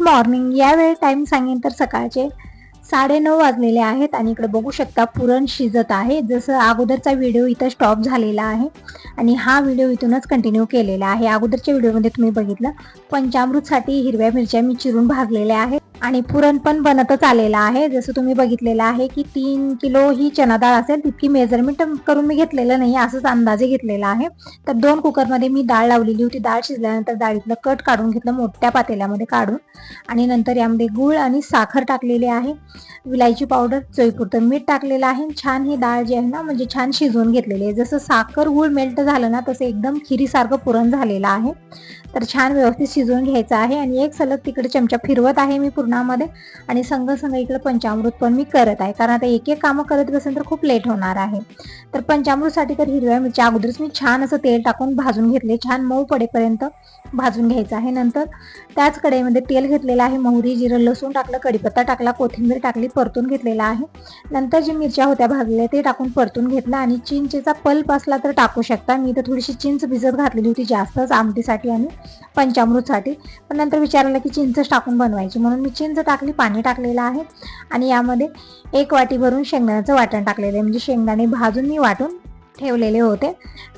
Morning. यावेळी time सांगेन तर सकाळचे 9:30 वाजलेले आहेत आणि इकडे बघू शकता पुरण शिजत आहे. जसं अगोदरचा व्हिडिओ इथं स्टॉप झालेला आहे आणि हा व्हिडिओ इथूनच कंटिन्यू केलेला आहे. अगोदरच्या व्हिडिओमध्ये तुम्ही बघितलं पंचामृतसाठी हिरव्या मिरच्या मी चिरून भाजलेल्या आहेत आणि पुरण पण बनतच आलेला आहे. जसं तुम्ही बघितलेलं आहे की 3 किलो ही चना डाळ असेल तितकी मेजरमेंट करून मी घेतलेलं नाही, असंच अंदाजे घेतलेला आहे. तर 2 कुकरमध्ये मी डाळ लावलेली होती. डाळ शिजल्यानंतर डाळीतलं कट काढून घेतलं मोठ्या पातेल्यामध्ये काढून आणि नंतर यामध्ये गूळ आणि साखर टाकलेली आहे. विलायची पावडर, चवीपुरतं मीठ टाकलेलं आहे. छान ही डाळ जी आहे ना म्हणजे छान शिजवून घेतलेली आहे. जसं साखर गूळ मेल्ट झालं ना तसं एकदम खिरीसारखं पुरण झालेलं आहे. तर छान व्यवस्थित शिजवून घ्यायचं आहे आणि एक सलग तिकडे चमचा फिरवत आहे मी पुरणामध्ये आणि संग इकडे पंचामृत पण मी करत आहे, कारण आता एक एक कामं करत बसेल तर खूप लेट होणार आहे. तर पंचामृतसाठी तर हिरव्या मिरच्या अगोदरच मी छान असं तेल टाकून भाजून घेतले, छान मऊ पडेपर्यंत भाजून घ्यायचं आहे. नंतर त्याच कढईमध्ये तेल घेतलेलं आहे, मोहरी, जिरं, लसूण टाकलं, कढीपत्ता टाकला, कोथिंबीर टाकली, परतून घेतलेला आहे. नंतर जी मिरच्या होत्या भाजलेल्या ते टाकून परतून घेतला आणि चिंचेचा पल्प असला तर टाकू शकता. मी तर थोडीशी चिंच भिजत घातलेली होती जास्तच आमटीसाठी आणि पंचामृतसाठी, पण नंतर विचारलं की चिंचच टाकून बनवायची म्हणून मी चिंच टाकली, पाणी टाकलेलं आहे आणि यामध्ये 1 वाटी भरून शेंगदाण्याचं वाटण टाकलेलं आहे. म्हणजे शेंगदाणे भाजून मी वाटून ठेवलेले होते,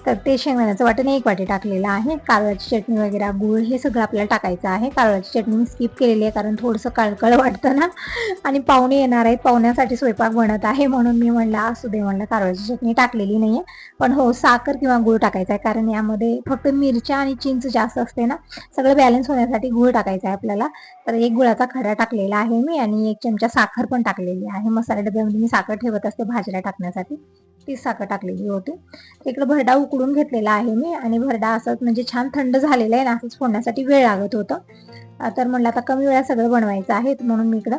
तर ते शेंगदाण्याचं वाटण 1 वाटी टाकलेलं आहे. कारळाची चटणी वगैरे, गूळ हे सगळं आपल्याला टाकायचं आहे. कारळाची चटणी मी स्किप केलेली आहे कारण थोडंसं कळकळ वाटतं ना आणि पाहुणे येणार आहेत, पाहुण्यासाठी स्वयंपाक बनत आहे म्हणून मी म्हणलं असू दे, म्हणलं कारळाची चटणी टाकलेली नाहीये. पण हो, साखर किंवा गूळ टाकायचा आहे कारण यामध्ये फक्त मिरच्या आणि चिंच जास्त असते ना, सगळं बॅलन्स होण्यासाठी गूळ टाकायचा आहे आपल्याला. तर 1 गुळाचा खडा टाकलेला आहे मी आणि 1 चमचा साखर पण टाकलेली आहे. मसाला डब्यामध्ये मी साखर ठेवत असते भाजीला टाकण्यासाठी, ती साखर टाकलेली होती. इकडे भरडा उकडून घेतलेला आहे मी आणि भरडा असंच म्हणजे छान थंड झालेला आहे ना, असंच फोडण्यासाठी वेळ लागत होतं. तर म्हणलं आता कमी वेळात सगळं बनवायचं आहे म्हणून मी इकडं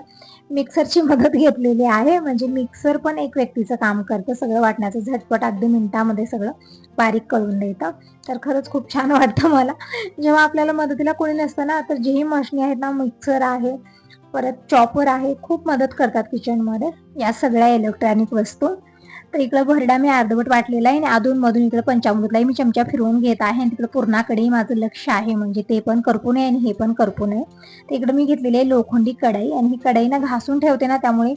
मिक्सरची मदत घेतलेली आहे. म्हणजे मिक्सर पण एक व्यक्तीचं काम करतं, सगळं वाटण्याचं झटपट अगदी मिनिटामध्ये सगळं बारीक करून देतं. तर खरंच खूप छान वाटतं मला जेव्हा आपल्याला मदतीला कोणी नसतं ना, तर जेही मशनी आहेत ना, मिक्सर आहे, परत चॉपर आहे, खूप मदत करतात किचनमध्ये या सगळ्या इलेक्ट्रॉनिक वस्तू. तर इकडं भरडा मी अर्धवट वाटलेला आहे आणि अधून मधून इकडे पंचामृतलाही मी चमचा फिरवून घेत आहे आणि तिकडे पुरणाकडेही माझं लक्ष आहे, म्हणजे ते पण करपू नये आणि हे पण करपू नये. तर इकडे मी घेतलेली आहे लोखंडी कढई आणि ही कढई ना घासून ठेवते ना, त्यामुळे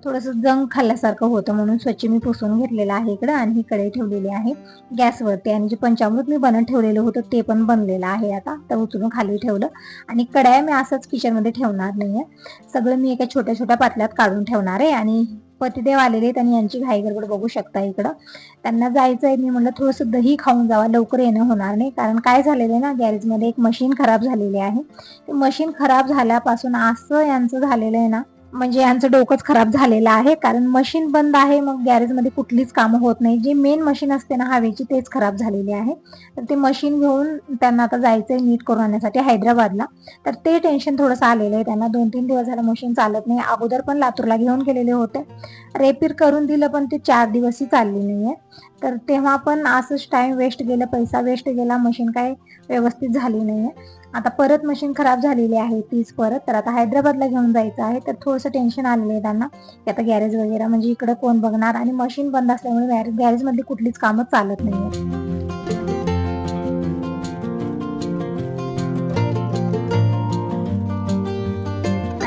थोडंसं जंग खाल्ल्यासारखं होतं म्हणून स्वच्छ मी पुसून घेतलेलं आहे इकडं. आणि ही कढई ठेवलेली आहे गॅसवरती आणि जे पंचामृत मी बनवून ठेवलेलं होतं ते पण बनलेलं आहे. आता तर उचलून खाली ठेवलं आणि कढया मी असंच किचनमध्ये ठेवणार नाहीये, सगळं मी एका छोट्या छोट्या पातल्यात काढून ठेवणार आहे. आणि पतिदेव आलेले आहेत आणि यांची घाई गडबड बघू शकता इकडं, त्यांना जायचंय. मी म्हणलं थोडंसं दही खाऊन जावा, लवकर येणं होणार नाही, कारण काय झालेलं आहे ना, गॅरेजमध्ये एक मशीन खराब झालेली आहे. ते मशीन खराब झाल्यापासून असं यांचं झालेलं आहे ना, म्हणजे यांचं डोकंच खराब झालेलं आहे. कारण मशीन बंद आहे, मग गॅरेजमध्ये कुठलीच कामं होत नाही. जे मेन मशीन असते ना हवेची, तेच खराब झालेली आहे. तर ते मशीन घेऊन त्यांना आता जायचंय नीट करून आणण्यासाठी हैदराबादला. तर ते टेन्शन थोडंसं आलेलं आहे त्यांना. 2-3 दिवस झालं मशीन चालत नाही. अगोदर पण लातूरला घेऊन गेलेले होते, रिपेअर करून दिलं, पण ते 4 दिवसही चालली नाहीये. तर तेव्हा पण असंच टाइम वेस्ट गेला, पैसा वेस्ट गेला, मशीन काय व्यवस्थित झाली नाहीये. आता परत मशीन खराब झालेली आहे तीच परत. तर आता हैदराबादला घेऊन जायचं आहे, तर थोडंसं टेन्शन आलेलं आहे त्यांना की आता गॅरेज वगैरे म्हणजे इकडे कोण बघणार आणि मशीन बंद असल्यामुळे गॅरेजमधली कुठलीच कामं चालत नाहीये.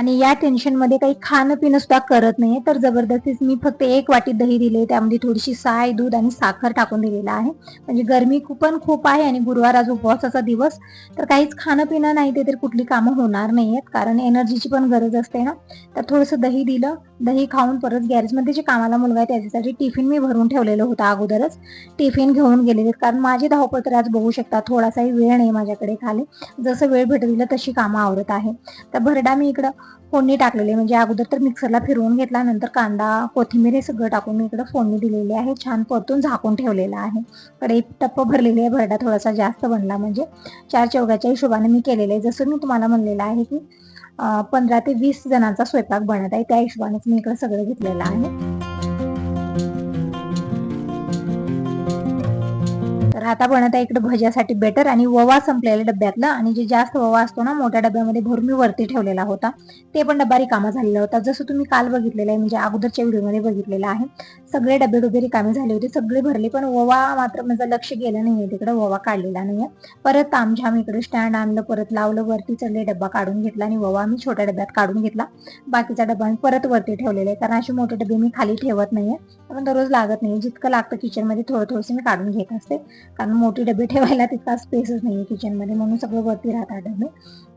आणि या टेन्शनमध्ये काही खाणं पिणं सुद्धा करत नाहीये. तर जबरदस्तीच मी फक्त 1 वाटी दही दिले, त्यामध्ये थोडीशी साय, दूध आणि साखर टाकून दिलेलं आहे. म्हणजे गरमी पण खूप आहे आणि गुरुवार आज उपवासाचा दिवस, तर काहीच खाणं पिणं नाही ते तर कुठली कामं होणार नाहीयेत, कारण एनर्जीची पण गरज असते ना. तर थोडंसं दही दिलं, दही खाऊन परत गॅरेजमध्ये जे कामाला मुलगा आहे त्याच्यासाठी टिफिन मी भरून ठेवलेलं होतं अगोदरच, टिफिन घेऊन गेलेले. कारण माझी धावपळ तर आज बघू शकता, थोडासाही वेळ नाही माझ्याकडे खाली, जसं वेळ भेटलेलं तशी कामं आवरत आहे. तर भरडा मी इकडं फोडणी टाकलेली, म्हणजे अगोदर तर मिक्सरला फिरवून घेतला, नंतर कांदा, कोथिंबीर हे सगळं टाकून मी इकडे फोडणी दिलेली आहे. छान परतून झाकून ठेवलेलं आहे. कढई टप्प भरलेली आहे, भरडा थोडासा जास्त बनला, म्हणजे 4 चौघाच्या हिशोबाने मी केलेलं आहे. जसं मी तुम्हाला म्हणलेलं आहे की 15 ते 20 जणांचा स्वयंपाक बनत आहे, त्या हिशोबानेच मी इकडे सगळं घेतलेलं आहे. तर आता बनत आहे इकडे भज्यासाठी बेटर आणि ववा संपलेला डब्यातला, आणि जे जास्त ववा असतो ना मोठ्या डब्यामध्ये भरून मी वरती ठेवलेला होता, ते पण डब्बा रिकामा झालेला होता. जसं तुम्ही काल बघितलेलं आहे, म्हणजे अगोदरच्या व्हिडिओमध्ये बघितलेलं आहे. सगळे डबे डुबे रिकामे झाले होते, सगळे भरले, पण ओवा मात्र माझं लक्ष गेलं नाहीये तिकडे, ओवा काढलेला नाहीये. परत तामझाम इकडे स्टँड आणलं, परत लावलं, वरती चढले, डब्बा काढून घेतला आणि ओवा मी छोट्या डब्यात काढून घेतला. बाकीचा डब्बा मी परत वरती ठेवलेला आहे, कारण असे मोठे डबे मी खाली ठेवत नाहीये, कारण दररोज लागत नाही. जितकं लागतं किचनमध्ये थोडंसं मी काढून घेत असते, कारण मोठे डबे ठेवायला तितका स्पेसच नाहीये किचनमध्ये, म्हणून सगळं वरती राहतात डबे.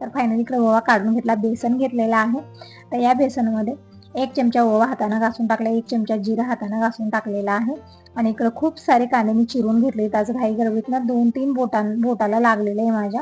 तर फायनली इकडे ओवा काढून घेतला. बेसन घेतलेला आहे, तर या बेसनमध्ये 1 चमचा ओवा हाताने घासून टाकला, 1 चमचा जिरा हाताने घासून टाकलेला आहे. आणि इकडे खूप सारे कांदे मी चिरून घेतले. त्याच घाई गडबडीतनं 2-3 बोटाला लागलेले आहे माझ्या,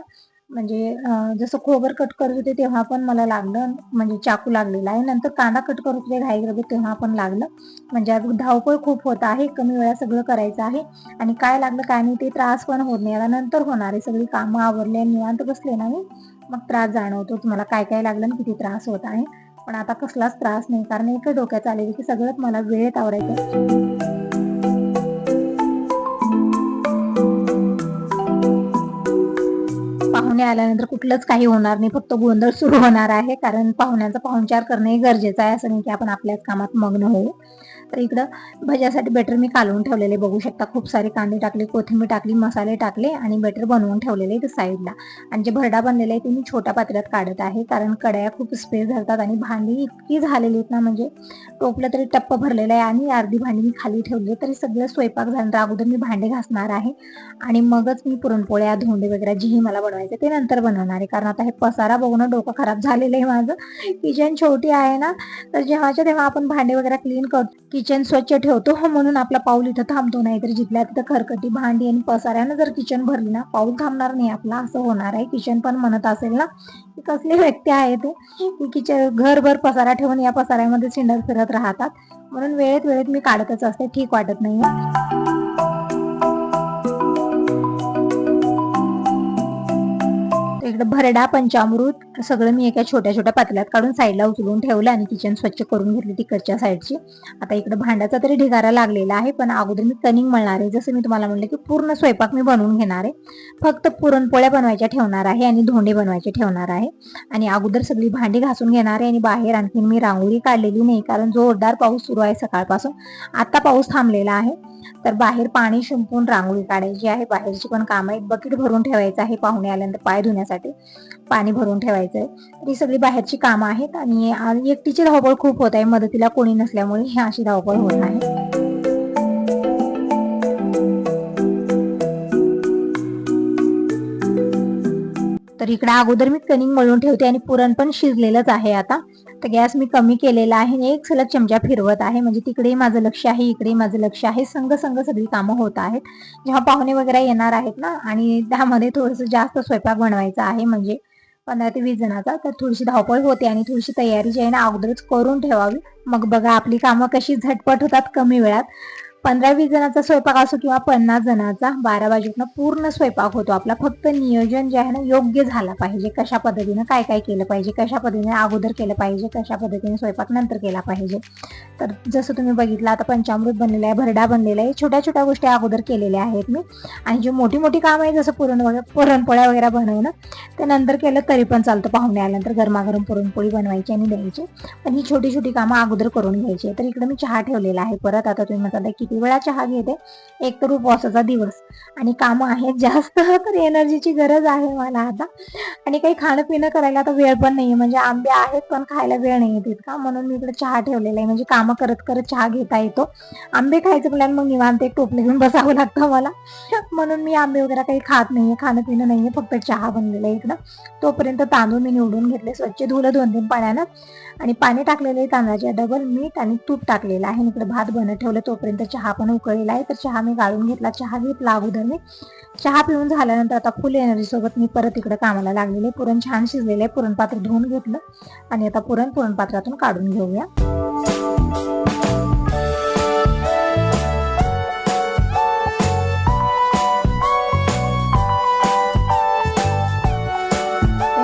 म्हणजे जसं खोबर कट करत होते तेव्हा पण मला लागलं, म्हणजे चाकू लागलेला आहे. नंतर कांदा कट करत होते घाई गडबडीत तेव्हा पण लागलं, म्हणजे धावपळ खूप होत आहे, कमी वेळात सगळं करायचं आहे. आणि काय लागलं काय नाही ते त्रास पण होत नाही, आता नंतर होणार आहे. सगळी कामं आवरले निवांत बसले ना मी, मग त्रास जाणवतो तुम्हाला काय काय लागलं आणि किती त्रास होत आहे. पण आता कसलाच त्रास नाही, कारण एकच डोक्यात आलेली की सगळंच मला वेळेत आवरायचं. पाहुणे आल्यानंतर कुठलंच काही होणार नाही, फक्त गोंधळ सुरू होणार आहे, कारण पाहुण्यांचा पाहुणचार करणे गरजेचं आहे. असं नाही की आपण आपल्याच कामात मग्न होऊ. तर इकडं भज्यासाठी बॅटर मी कालवून ठेवलेले बघू शकता. खूप सारे कांदे टाकले, कोथिंबीर टाकली, मसाले टाकले आणि बॅटर बनवून ठेवलेले आहे साईडला. आणि जे भरडा बनलेला आहे ते मी छोट्या पातेल्यात काढत आहे, कारण कढया खूप स्पेस धरतात आणि भांडी इतकी झालेली आहेत ना, म्हणजे टोपलं तरी टप्प भरलेलं आहे. आणि अर्धी भांडी मी खाली ठेवली, तरी सगळं स्वयंपाक झाल्यानंतर अगोदर मी भांडे घासणार आहे आणि मगच मी पुरणपोळ्या, धोंडे वगैरे जेही मला बनवायचे ते नंतर बनवणार आहे. कारण आता हे पसारा बघून डोकं खराब झालेलं आहे माझं. किचन छोटी आहे ना, तर जेव्हाच्या तेव्हा आपण भांडे वगैरे क्लीन करतो, किचन स्वच्छ ठेवतो, म्हणून आपला पाऊल इथं थांबतो. नाही तर जिथल्या तिथं खरकटी भांडी आणि पसाऱ्यानं जर किचन भरली ना, पाऊल थांबणार नाही आपला, असं होणार आहे. किचन पण म्हणत असेल ना की कसली व्यक्ती आहे ते, की किचन घरभर पसारा ठेवून या पसाऱ्यामध्ये सिंडर फिरत राहतात. म्हणून वेळेत वेळेत मी काढतच असते, ठीक वाटत नाही. इकडे भरडा, पंचामृत सगळं मी एका छोट्या छोट्या पातेल्यात काढून साईडला उचलून ठेवलं आणि किचन स्वच्छ करून घेतली तिकडच्या साईडची. आता इकडे भांड्याचा तरी ढिगारा लागलेला आहे, पण अगोदर मी कणिक मळणार आहे. जसं मी तुम्हाला म्हणलं की पूर्ण स्वयंपाक मी बनवून घेणार आहे, फक्त पुरणपोळ्या बनवायच्या ठेवणार आहे आणि धोंडे बनवायचे ठेवणार आहे. आणि अगोदर सगळी भांडी घासून घेणार आहे. आणि बाहेर आणखीन मी रांगोळी काढलेली नाही, कारण जोरदार पाऊस सुरू आहे सकाळपासून. आता पाऊस थांबलेला आहे, तर बाहेर पाणी शिंपून रांगोळी काढायची आहे. बाहेरची पण कामं आहेत, बकेट भरून ठेवायचं आहे, पाहुणे आल्यानंतर पाय धुण्यासाठी पाणी भरून ठेवायचं आहे. ही सगळी बाहेरची कामं आहेत. आणि एकटीची धावपळ खूप होत आहे, मदतीला कोणी नसल्यामुळे ही अशी धावपळ होत आहे. तर इकडे अगोदर मी कणिक मळून ठेवते आणि पुरण पण शिजलेलंच आहे आता. तर गॅस मी कमी केलेला आहे आणि एक सलग चमचा फिरवत आहे, म्हणजे तिकडेही माझं लक्ष आहे, इकडेही माझं लक्ष आहे. संघ सगळी कामं होत आहेत. जेव्हा पाहुणे वगैरे येणार आहेत ना, आणि त्यामध्ये थोडंसं जास्त स्वयंपाक बनवायचा आहे, म्हणजे 15 ते 20 जणांचा, तर थोडीशी धावपळ होते आणि थोडीशी तयारी जी आहे ना अगोदरच करून ठेवावी. मग बघा आपली कामं कशी झटपट होतात कमी वेळात. 15-20 जणांचा स्वयंपाक असो किंवा 50 जणांचा, 12 वाजेपर्यंत पूर्ण स्वयंपाक होतो आपला. फक्त नियोजन जे आहे ना योग्य झाला पाहिजे, कशा पद्धतीने काय काय केलं पाहिजे, कशा पद्धतीने अगोदर केलं पाहिजे, कशा पद्धतीने स्वयंपाक नंतर केला पाहिजे. तर जसं तुम्ही बघितलं, आता पंचामृत बनलेलं आहे, भरडा बनलेला आहे, छोट्या छोट्या गोष्टी अगोदर केलेल्या आहेत मी. आणि जी मोठी मोठी कामं आहे, जसं पुरणपोळ्या वगैरे बनवणं, ते नंतर केलं तरी पण चालतं. पाहुणे आल्यानंतर गरमागरम पुरणपोळी बनवायची आणि द्यायची, पण ही छोटी छोटी कामं अगोदर करून घ्यायची. तर इकडे मी चहा ठेवलेला आहे. परत आता तुम्ही म्हणता किती वेळा चहा घेते, एक तर उपवासाचा दिवस आणि कामं आहेत जास्त, तर एनर्जीची गरज आहे मला आता. आणि काही खाणं पिणं करायला आता वेळ पण नाहीये, म्हणजे आंबे आहेत पण खायला वेळ नाही तितका, म्हणून मी इकडे चहा ठेवलेला आहे, म्हणजे कामं करत करत चहा घेता येतो. आंबे खायचं प्लॅन मग निवांत एक टोपले घेऊन बसावं लागतं मला, म्हणून मी आंबे वगैरे काही खात नाहीये, खाणं पिणं नाहीये, फक्त चहा बनलेला आहे इकडं. तोपर्यंत तांदूळ मी निवडून घेतले, स्वच्छ धुलं 2-3 पाण्यानं, आणि पाणी टाकलेले तांदळाचे, डबल मीठ आणि तूप टाकलेलं आहे. इकडे भात बनत ठेवलं, तोपर्यंत चहा पण उकळलेला आहे. तर चहा मी गाळून घेतला. चहा घेतला अगोदर मी. चहा पिऊन झाल्यानंतर आता फुल एनर्जी सोबत मी परत इकडे कामाला लागलेले. पुरण छान शिजलेले आहे, पुरणपात्र धुवून घेतलं आणि आता पुरणपात्रातून काढून घेऊया.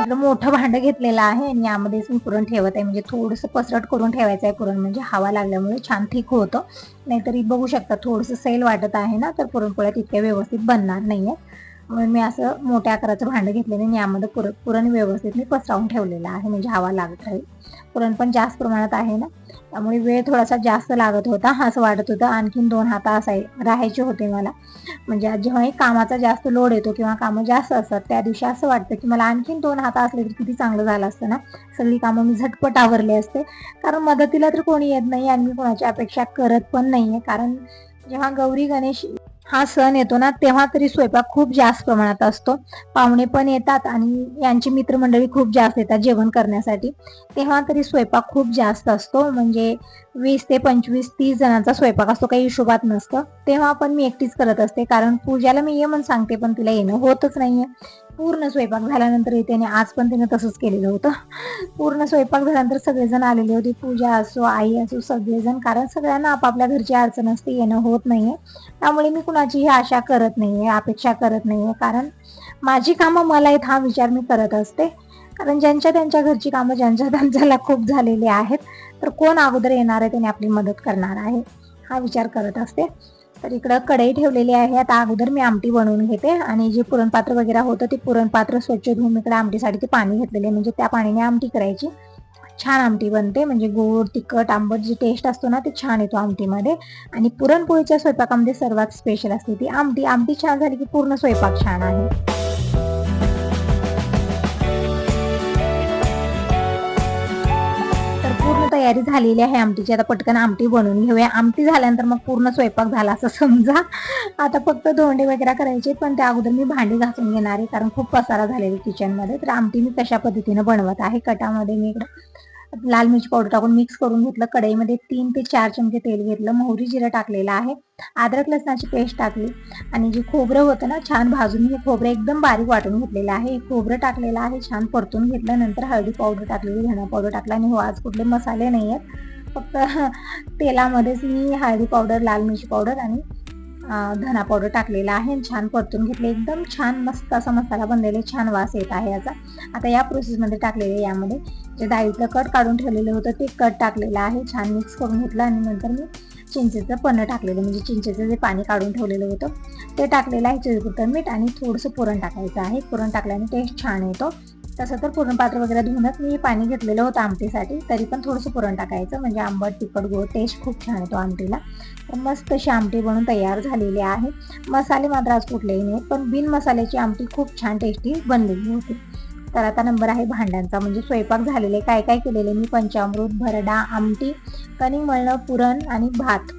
मोठं भांडं घेतलेलं आहे आणि यामध्येच मी पुरण ठेवत आहे, म्हणजे थोडंसं पसरट करून ठेवायचं आहे पुरण, म्हणजे हवा लागल्यामुळे छान थिक होतं. नाहीतरी बघू शकता थोडंसं सैल वाटत आहे ना, तर पुरणपोळ्या तितक्या व्यवस्थित बनणार नाहीये, म्हणून मी असं मोठ्या आकाराचं भांडं घेतलेलं आणि यामध्ये पुरण व्यवस्थित मी पसरवून ठेवलेलं आहे, म्हणजे हवा लागत राहील. पुरण पण जास्त प्रमाणात आहे ना, त्यामुळे वेळ थोडासा जास्त लागत होता. असं वाटत होतं आणखीन 2 हात राहायचे होते मला. म्हणजे जेव्हाही कामाचा जास्त लोड येतो किंवा कामं जास्त असतात त्या दिवशी असं वाटतं की मला आणखीन 2 हात असले तर किती चांगलं झालं असतं ना. सगळी कामं मी झटपट आवरले असते. कारण मदतीला तर कोणी येत नाही आणि मी कोणाची अपेक्षा करत पण नाहीये. कारण जेव्हा गौरी गणेश हा सण येतो ना तेव्हा तरी स्वयंपाक खूप जास्त प्रमाणात असतो. पाहुणे पण येतात आणि यांची मित्रमंडळी खूप जास्त येतात जेवण करण्यासाठी. तेव्हा तरी स्वयंपाक खूप जास्त असतो. म्हणजे 20 ते 25, 30 जणांचा स्वयंपाक असतो, काही हिशोबात नसतं. तेव्हा पण मी एकटीच करत असते. कारण पूजाला मी ये म्हणून सांगते पण तिला येणं होतच नाहीये. पूर्ण स्वयंपाक झाल्यानंतर येते आणि आज पण तिने तसंच केलेलं होतं. पूर्ण स्वयंपाक झाल्यानंतर सगळेजण आलेले होते. पूजा असो, आई असो, सगळेजण. कारण सगळ्यांना आपापल्या घरची अडचण असते, येणं होत नाहीये. त्यामुळे मी कुणाचीही आशा करत नाहीये, अपेक्षा करत नाहीये. कारण माझी कामं मला आहेत हा विचार मी करत असते. कारण ज्यांच्या त्यांच्या घरची कामं ज्यांच्या त्यांच्याला खूप झालेली आहेत, तर कोण अगोदर येणार आहे त्याने आपली मदत करणार आहे हा विचार करत असते. तर इकडं कढई ठेवलेली आहे. आता अगोदर मी आमटी बनवून घेते आणि जे पुरणपात्र वगैरे होतं ते पुरणपात्र स्वच्छ धुवून इकडे आमटीसाठी ते पाणी घेतलेले, म्हणजे त्या पाण्याने आमटी करायची. छान आमटी बनते. म्हणजे गोड, तिखट, आंबट जी टेस्ट असतो ना ते छान येतो आमटीमध्ये. आणि पुरणपोळीच्या स्वयंपाकामध्ये सर्वात स्पेशल असते ती आमटी. आमटी छान झाली की पूर्ण स्वयंपाक छान आहे. तर पूर्ण तयारी झालेली आहे आमटीची. आता पटकन आमटी बनवून घेऊया. आमटी झाल्यानंतर मग पूर्ण स्वयंपाक झाला असं समजा. आता फक्त धोंडे वगैरे करायचे, पण त्या अगोदर मी भांडी घासून घेणार आहे. कारण खूप पसारा झालेला किचनमध्ये. तर आमटी मी कशा पद्धतीने बनवत आहे. कटामध्ये मी इकडे लाल मिरची पावडर टाकून मिक्स करून घेतलं. कढईमध्ये 3 ते 4 चमचे तेल घेतलं. मोहरी जिरं टाकलेलं आहे. अद्रक लसणाची पेस्ट टाकली आणि जे खोबरं होतं ना छान भाजून हे खोबरं एकदम बारीक वाटून घेतलेलं आहे. खोबरं टाकलेलं आहे. छान परतून घेतलं. नंतर हळदी पावडर टाकलेली, धना पावडर टाकला आणि हो आज कुठले मसाले नाही आहेत. फक्त तेलामध्येच मी हळदी पावडर, लाल मिरची पावडर आणि धना पावडर टाकलेला आहे आणि छान परतून घेतले. एकदम छान मस्त असा मसाला बनलेला, छान वास येत आहे याचा. आता या प्रोसेसमध्ये टाकलेले यामध्ये जे डाळीतलं कट काढून ठेवलेलं होतं ते कट टाकलेलं आहे. छान मिक्स करून घेतलं आणि नंतर मी चिंचेचं पन्ह टाकलेलं, म्हणजे चिंचेचं जे पाणी काढून ठेवलेलं होतं ते टाकलेलं आहे. चवीपुरतं मीठ आणि थोडंसं पुरण टाकायचं आहे. पुरण टाकल्याने टेस्ट छान येतो. तसं तर पुरणपात्र वगैरे धुवूनच मी पाणी घेतलेलं होतं आमटीसाठी, तरी पण थोडंसं पुरण टाकायचं म्हणजे आंबट, तिखट, गोड टेस्ट खूप छान येतो आमटीला. तर मस्त अशी आमटी बनवून तयार झालेली आहे. मसाले मात्र आज कुठलेही नाही, पण बिन मसाल्याची आमटी खूप छान टेस्टी बनलेली होती. तर आता नंबर आहे भांड्यांचा. म्हणजे स्वयंपाक झालेले, काय काय केलेले मी, पंचामृत, भरडा, आमटी, कणिक मळणं, पुरण आणि भात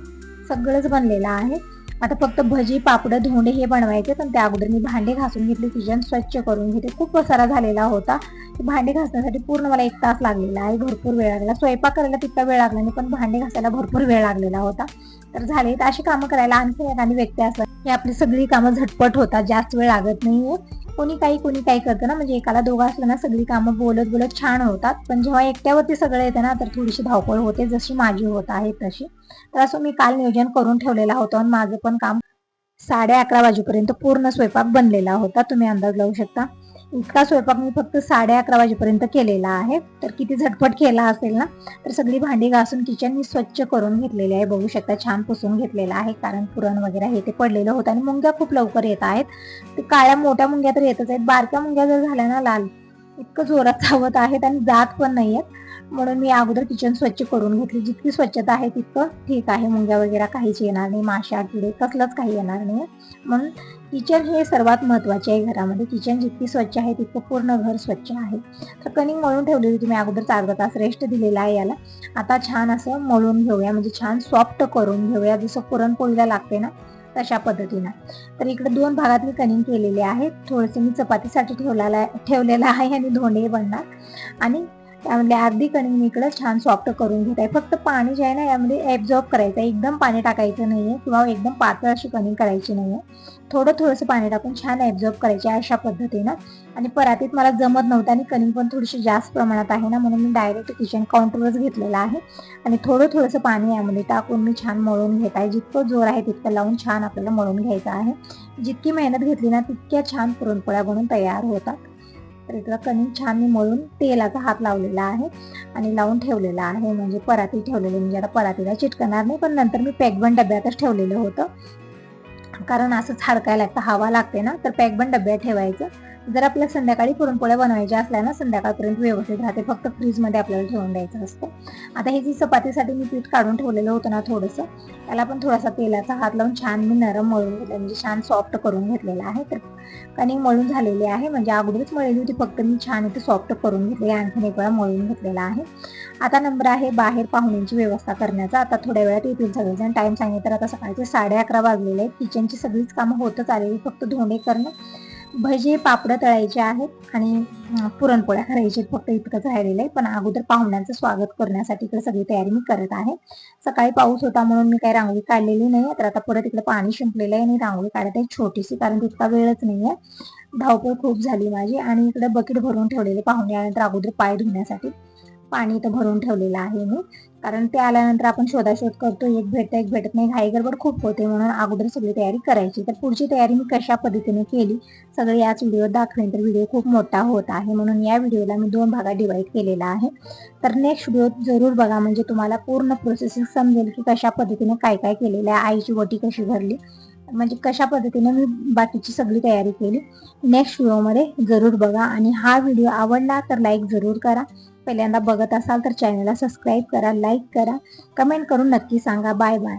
सगळंच बनलेलं आहे. आता फक्त भजी, पापड, धोंडे हे बनवायचे. पण त्या अगोदर मी भांडे घासून घेतले, किचन स्वच्छ करून घेते. खूप पसारा झालेला होता. भांडे घासण्यासाठी पूर्ण मला 1 तास लागलेला आहे. भरपूर वेळ लागला. स्वयंपाक करायला तितका वेळ लागला नाही, पण भांडे घासायला भरपूर वेळ लागलेला होता. तर झाले. तर अशी कामं करायला आणखी एखादी व्यक्ती असला की आपली सगळी कामं झटपट होतात, जास्त वेळ लागत नाहीये. कोणी काही करतं ना, म्हणजे एकाला दोघं असलं ना सगळी कामं बोलत बोलत छान होतात. पण जेव्हा एकट्यावरती सगळं येतं ना तर थोडीशी धावपळ होते, जशी माझी होत आहे तशी. तर असं मी काल नियोजन करून ठेवलेला होता आणि माझं पण काम 11:30 वाजेपर्यंत पूर्ण स्वयंपाक बनलेला होता. तुम्ही अंदाज लावू शकता. इतका स्वयंपाक मी फक्त 11:30 वाजेपर्यंत केलेला आहे. तर किती झटपट केला असेल ना. तर सगळी भांडी घासून किचन मी स्वच्छ करून घेतलेली आहे. बघू शकता छान पुसून घेतलेलं आहे. कारण पुरण वगैरे हे ते पडलेलं होतं आणि मुंग्या खूप लवकर येत आहेत. ते काळ्या मोठ्या मुंग्या तर येतच आहेत. बारक्या मुंग्या जर झाल्या ना लाल, इतकं जोरात चावत आहेत आणि जात पण नाहीयेत. म्हणून मी अगोदर किचन स्वच्छ करून घेतली. जितकी स्वच्छता आहे तितकं ठीक आहे. मुंग्या वगैरे काहीच येणार नाही, माशा, किडे कसलंच काही येणार नाही. म्हणून किचन हे सर्वात महत्वाचे आहे घरामध्ये. किचन जितकी स्वच्छ आहे तितकं पूर्ण घर स्वच्छ आहे. तर कणिक मळून ठेवलेली होती मी अगोदर, अर्धा तास रेस्ट दिलेला आहे याला. आता छान असं मळून घेऊया, म्हणजे छान सॉफ्ट करून घेऊया, जसं पुरणपोळीला लागते ना तशा पद्धतीनं. तर इकडे 2 भागात मी कणिक केलेले आहेत. थोडंसं मी चपातीसाठी ठेवलेलं आहे आणि धोंडे बनणार. आणि त्यामध्ये अर्धी कणिक मी इकडे छान सॉफ्ट करून घेत आहे. फक्त पाणी जे आहे ना यामध्ये ॲब्झॉर्ब करायचं आहे. एकदम पाणी टाकायचं नाहीये किंवा एकदम पातळ अशी कणिक करायची नाहीये. थोडंसं पाणी टाकून छान ॲब्झॉर्ब करायचे अशा पद्धतीनं. आणि परातीत मला जमत नव्हतं आणि कणिक पण थोडीशी जास्त प्रमाणात आहे ना, म्हणून मी डायरेक्ट किचन काउंटरवरच घेतलेलं आहे. आणि थोडंसं पाणी यामध्ये टाकून मी छान मळून घेत आहे. जितकं जोर आहे तितकं लावून छान आपल्याला मळून घ्यायचं आहे. जितकी मेहनत घेतली ना तितक्या छान पुरणपोळ्या बनून तयार होतात. तर इकडं कणिक छान मी मळून तेलाचा हात लावलेला आहे आणि लावून ठेवलेला आहे. म्हणजे पराती ठेवलेली, म्हणजे आता परातीला चिटकणार नाही. पण नंतर मी पॅकबंद डब्यातच ठेवलेलं होतं. कारण असंच हडकायला लागतं, हवा लागते ना, तर पॅकबंद डब्यात ठेवायचं. जर आपल्याला संध्याकाळी पुरणपोळ्या बनवायच्या असल्या ना, संध्याकाळपर्यंत व्यवस्थित राहते, फक्त फ्रीजमध्ये आपल्याला ठेवून द्यायचं असतं. आता हे जी चपातीसाठी मी पीठ काढून ठेवलेलं होतं ना थोडंसं, त्याला पण थोडासा तेलाचा हात लावून छान मी नरम मळून घेतलं, म्हणजे छान सॉफ्ट करून घेतलेलं आहे. तर कणिक मळून झालेली आहे, म्हणजे अगोदरच मळलेली होती, फक्त मी छान इथे सॉफ्ट करून घेतली, आणखीन एक वेळा मळून घेतलेला आहे. आता नंबर आहे बाहेर पाहुण्यांची व्यवस्था करण्याचा. आता थोड्या वेळात येतील सगळेजण. टाइम सांगितलं तर आता सकाळचे 11:30 वाजलेले आहेत. किचनची सगळीच कामं होतच आलेली, फक्त धोंडे करणं, भजे पापड तळायचे आहेत आणि पुरणपोळ्या करायच्या फक्त इतकंच राहिलेलं आहे. पण अगोदर पाहुण्यांचं स्वागत करण्यासाठी इकडे सगळी तयारी मी करत आहे. सकाळी पाऊस होता म्हणून मी काही रांगोळी काढलेली नाही, तर आता परत इकडे पाणी शिंपलेलं आहे आणि रांगोळी काढत आहे छोटीशी, कारण तितका वेळच नाहीये. धावपळ खूप झाली माझी. आणि इकडे बकेट भरून ठेवलेले पाहुणे आल्यानंतर अगोदर पाय धुण्यासाठी पाणी इथं भरून ठेवलेलं आहे मी, कारण ते आल्यानंतर आपण शोधाशोध करतो, एक भेटतं एक भेटत नाही, घाई गडबड खूप होते, म्हणून अगोदर सगळी तयारी करायची. तर पुढची तयारी मी कशा पद्धतीने केली सगळे याच व्हिडिओत दाखवेन. तर व्हिडिओ खूप मोठा होत आहे, म्हणून या व्हिडिओला मी 2 भागात डिवाइड केलेला आहे. तर नेक्स्ट व्हिडिओ जरूर बघा, म्हणजे तुम्हाला पूर्ण प्रोसेसिंग समजेल की कशा पद्धतीने काय काय केलेलं आहे, आईची वटी कशी भरली, म्हणजे कशा पद्धतीने मी बाकीची सगळी तयारी केली. नेक्स्ट व्हिडिओमध्ये जरूर बघा. आणि हा व्हिडिओ आवडला तर लाईक जरूर करा. पहिल्यांदा बघत असाल तर चॅनलला सबस्क्राईब करा, लाईक करा, कमेंट करून नक्की सांगा. Bye bye.